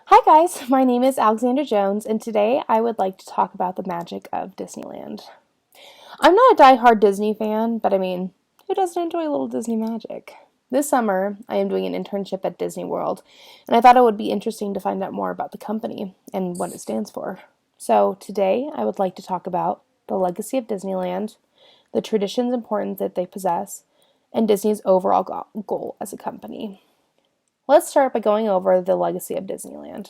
Hi guys, my name is Alexandra Jones, and today I would like to talk about the magic of Disneyland. I'm not a die-hard Disney fan, but who doesn't enjoy a little Disney magic? This summer, I am doing an internship at Disney World, and I thought it would be interesting to find out more about the company and what it stands for. So today, I would like to talk about the legacy of Disneyland, the traditions and importance that they possess, and Disney's overall goal as a company. Let's start by going over the legacy of Disneyland.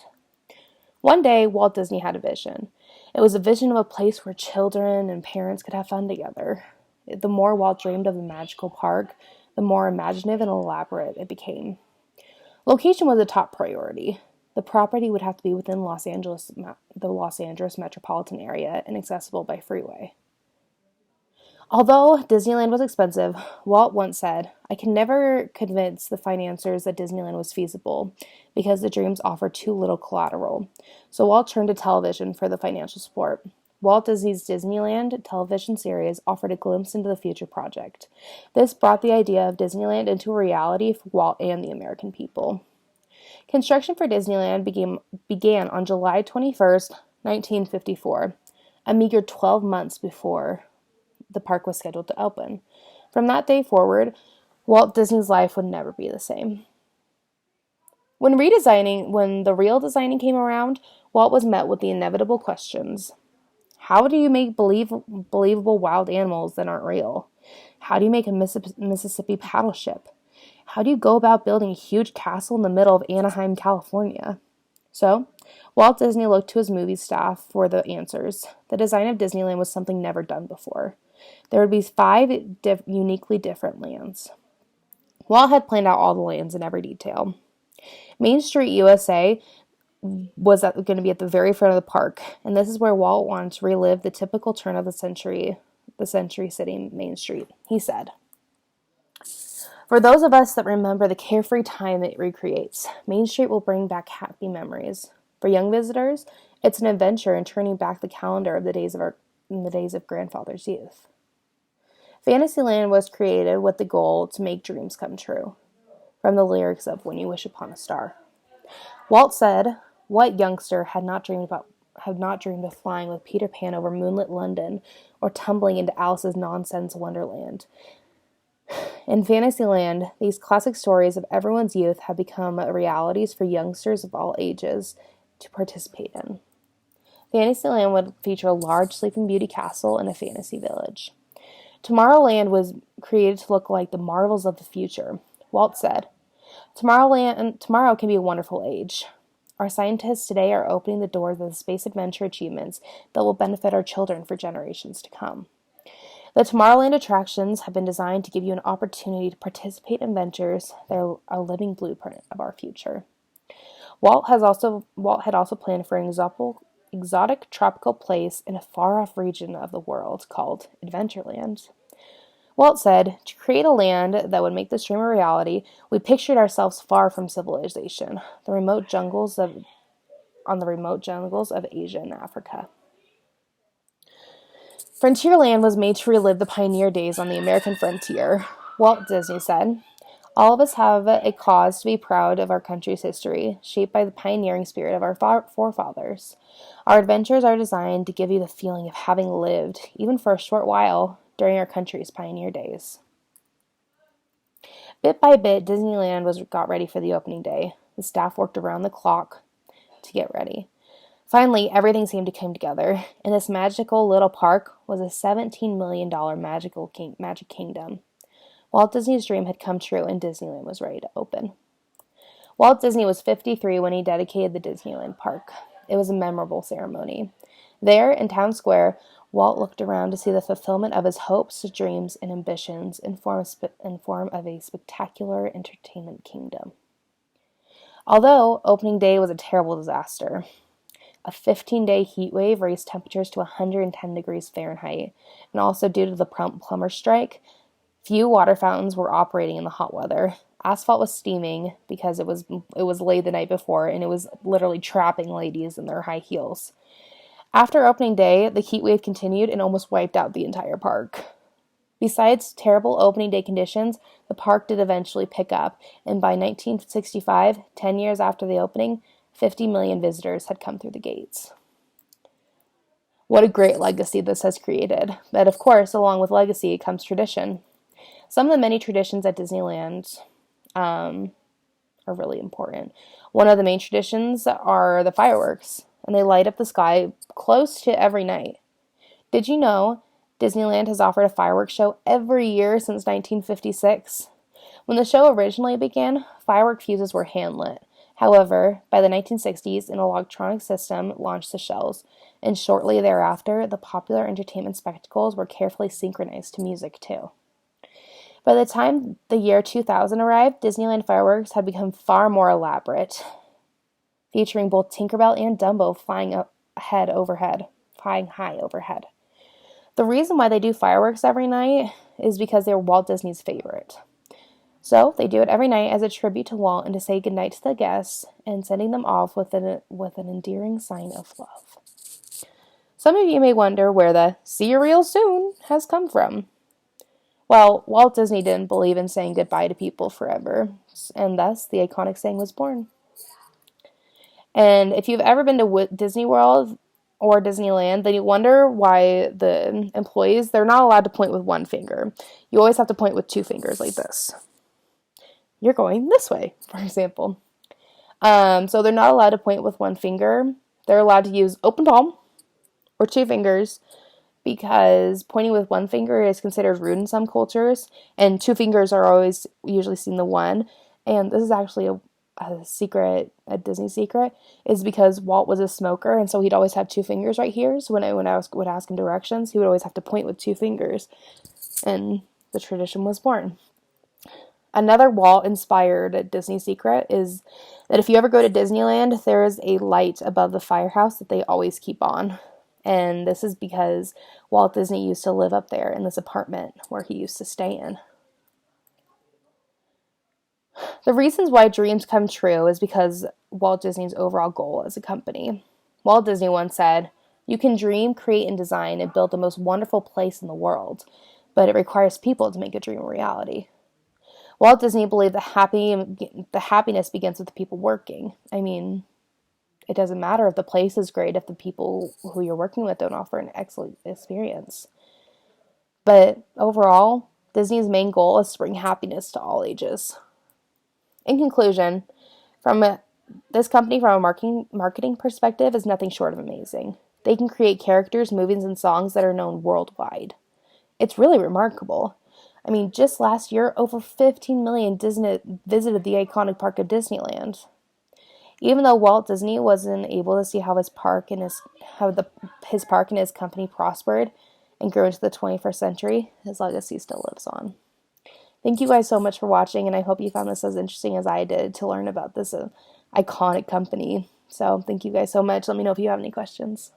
One day, Walt Disney had a vision. It was a vision of a place where children and parents could have fun together. The more Walt dreamed of the magical park, the more imaginative and elaborate it became. Location was a top priority. The property would have to be within the Los Angeles metropolitan area and accessible by freeway. Although Disneyland was expensive, Walt once said, "I can never convince the financiers that Disneyland was feasible because the dreams offered too little collateral." So Walt turned to television for the financial support. Walt Disney's Disneyland television series offered a glimpse into the future project. This brought the idea of Disneyland into a reality for Walt and the American people. Construction for Disneyland began on July 21st, 1954, a meager 12 months before the park was scheduled to open. From that day forward, Walt Disney's life would never be the same. When the real designing came around, Walt was met with the inevitable questions. How do you make believable wild animals that aren't real? How do you make a Mississippi paddle ship? How do you go about building a huge castle in the middle of Anaheim, California? So, Walt Disney looked to his movie staff for the answers. The design of Disneyland was something never done before. There would be five uniquely different lands. Walt had planned out all the lands in every detail. Main Street, USA was going to be at the very front of the park, and this is where Walt wanted to relive the typical turn of the century city Main Street. He said, "For those of us that remember the carefree time it recreates, Main Street will bring back happy memories. For young visitors, it's an adventure in turning back the calendar of the days of grandfather's youth." Fantasyland was created with the goal to make dreams come true, from the lyrics of When You Wish Upon a Star. Walt said, "What youngster had not dreamed of flying with Peter Pan over moonlit London or tumbling into Alice's nonsense wonderland?" In Fantasyland, these classic stories of everyone's youth have become realities for youngsters of all ages to participate in. Fantasyland would feature a large Sleeping Beauty castle and a fantasy village. Tomorrowland was created to look like the marvels of the future. Walt said, Tomorrow can be a wonderful age. Our scientists today are opening the doors of the space adventure achievements that will benefit our children for generations to come. The Tomorrowland attractions have been designed to give you an opportunity to participate in ventures that are a living blueprint of our future." Walt had also planned for an exotic tropical place in a far-off region of the world called Adventureland. Walt said, "To create a land that would make this dream a reality, we pictured ourselves far from civilization, on the remote jungles of Asia and Africa." Frontierland was made to relive the pioneer days on the American frontier. Walt Disney said, "All of us have a cause to be proud of our country's history, shaped by the pioneering spirit of our forefathers. Our adventures are designed to give you the feeling of having lived, even for a short while, during our country's pioneer days." Bit by bit, Disneyland got ready for the opening day. The staff worked around the clock to get ready. Finally, everything seemed to come together, and this magical little park was a $17 million magic kingdom. Walt Disney's dream had come true, and Disneyland was ready to open. Walt Disney was 53 when he dedicated the Disneyland park. It was a memorable ceremony. There, in Town Square, Walt looked around to see the fulfillment of his hopes, dreams, and ambitions in form of a spectacular entertainment kingdom. Although opening day was a terrible disaster, a 15-day heat wave raised temperatures to 110 degrees Fahrenheit, and also due to the plumber strike, few water fountains were operating in the hot weather. Asphalt was steaming because it was late the night before, and it was literally trapping ladies in their high heels. After opening day, the heat wave continued and almost wiped out the entire park. Besides terrible opening day conditions, the park did eventually pick up, and by 1965, 10 years after the opening, 50 million visitors had come through the gates. What a great legacy this has created. But of course, along with legacy comes tradition. Some of the many traditions at Disneyland are really important. One of the main traditions are the fireworks, and they light up the sky close to every night. Did you know Disneyland has offered a fireworks show every year since 1956? When the show originally began, firework fuses were hand-lit. However, by the 1960s, an electronic system launched the shells, and shortly thereafter, the popular entertainment spectacles were carefully synchronized to music too. By the time the year 2000 arrived, Disneyland fireworks had become far more elaborate, featuring both Tinkerbell and Dumbo flying high overhead. The reason why they do fireworks every night is because they're Walt Disney's favorite. So they do it every night as a tribute to Walt and to say goodnight to the guests and sending them off with an endearing sign of love. Some of you may wonder where the "see you real soon" has come from. Well, Walt Disney didn't believe in saying goodbye to people forever, and thus the iconic saying was born. And if you've ever been to Disney World or Disneyland, then you wonder why the employees, they're not allowed to point with one finger. You always have to point with two fingers like this. You're going this way, for example. So they're not allowed to point with one finger. They're allowed to use open palm or two fingers, because pointing with one finger is considered rude in some cultures, and two fingers are always usually seen the one. And this is actually a secret, a Disney secret, is because Walt was a smoker, and so he'd always have two fingers right here. So when I would ask him directions, he would always have to point with two fingers, and the tradition was born. Another Walt-inspired Disney secret is that if you ever go to Disneyland, there is a light above the firehouse that they always keep on. And this is because Walt Disney used to live up there in this apartment where he used to stay in. The reasons why dreams come true is because Walt Disney's overall goal as a company. Walt Disney once said, "You can dream, create, and design and build the most wonderful place in the world, but it requires people to make a dream a reality." Walt Disney believed the happiness begins with the people working. I mean, it doesn't matter if the place is great if the people who you're working with don't offer an excellent experience. But overall, Disney's main goal is to bring happiness to all ages. In conclusion, this company, from a marketing perspective, is nothing short of amazing. They can create characters, movies, and songs that are known worldwide. It's really remarkable. I mean, just last year, over 15 million visited the iconic park of Disneyland. Even though Walt Disney wasn't able to see how his park and his company prospered and grew into the 21st century, his legacy still lives on. Thank you guys so much for watching, and I hope you found this as interesting as I did to learn about this iconic company. So thank you guys so much. Let me know if you have any questions.